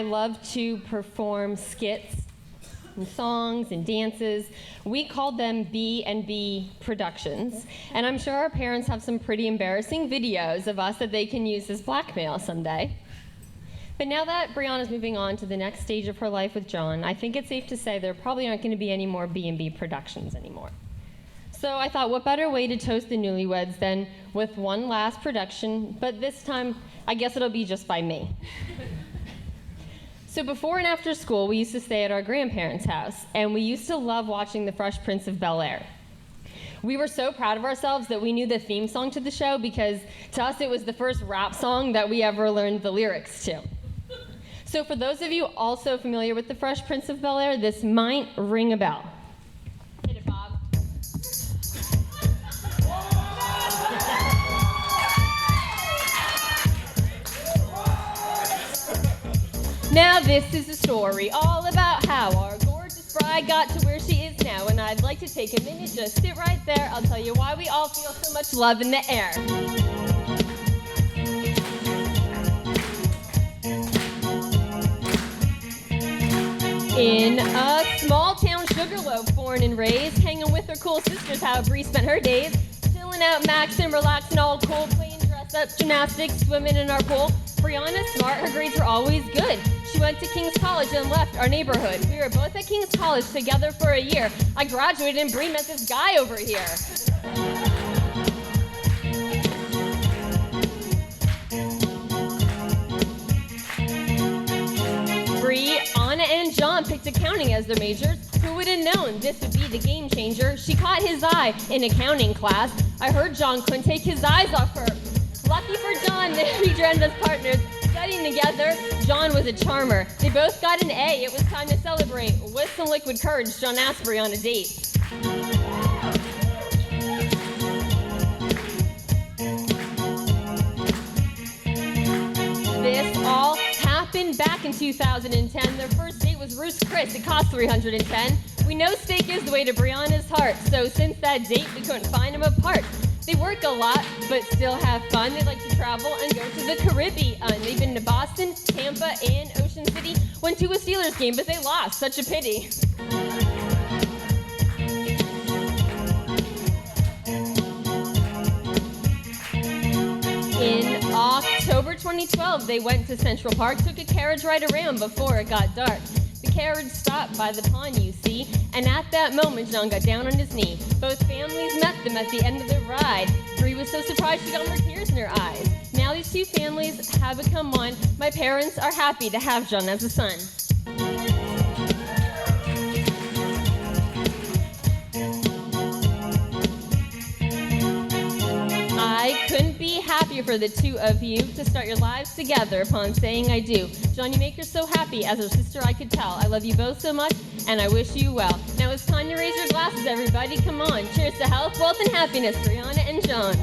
I love to perform skits and songs and dances. We called them B&B Productions, and I'm sure our parents have some pretty embarrassing videos of us that they can use as blackmail someday. But now that Brianna's moving on to the next stage of her life with John, I think it's safe to say there probably aren't going to be any more B&B Productions anymore. So I thought, what better way to toast the newlyweds than with one last production, but this time, I guess it'll be just by me. So before and after school, we used to stay at our grandparents' house, and we used to love watching The Fresh Prince of Bel-Air. We were so proud of ourselves that we knew the theme song to the show because to us it was the first rap song that we ever learned the lyrics to. So for those of you also familiar with The Fresh Prince of Bel-Air, this might ring a bell. Hit it, Bob. Now this is a story all about how our gorgeous bride got to where she is now, and I'd like to take a minute, just sit right there. I'll tell you why we all feel so much love in the air. In a small town Sugarloaf, born and raised, hanging with her cool sisters, how Bree spent her days, chilling out, maxing, relaxing, all cool, playing dress-up gymnastics, swimming in our pool. Brianna's smart, her grades were always good. She went to King's College and left our neighborhood. We were both at King's College together for a year. I graduated and Bree met this guy over here. Bree, Anna, and John picked accounting as their majors. Who would have known this would be the game changer? She caught his eye in accounting class. I heard John couldn't take his eyes off her. Lucky for John, we joined as partners. Studying together, John was a charmer. They both got an A. It was time to celebrate. With some liquid courage, John asked Bree on a date. This all happened back in 2010. Their first date was Ruth's Chris. It cost $310. We know steak is the way to Brianna's heart, so since that date, we couldn't find them apart. They work a lot, but still have fun. They like to travel and go to the Caribbean. They've been to Boston, Tampa, and Ocean City. Went to a Steelers game, but they lost. Such a pity. In October 2012, they went to Central Park, took a carriage ride around before it got dark. The carriage stopped by the pond, you see, and at that moment, John got down on his knee. Both families met them at the end of the ride. Bree was so surprised she got more tears in her eyes. Now these two families have become one. My parents are happy to have John as a son. I couldn't be happier for the two of you to start your lives together upon saying I do. John, you make her so happy. As her sister, I could tell. I love you both so much, and I wish you well. Now it's time to raise your glasses, everybody. Come on. Cheers to health, wealth, and happiness, Brianna and John.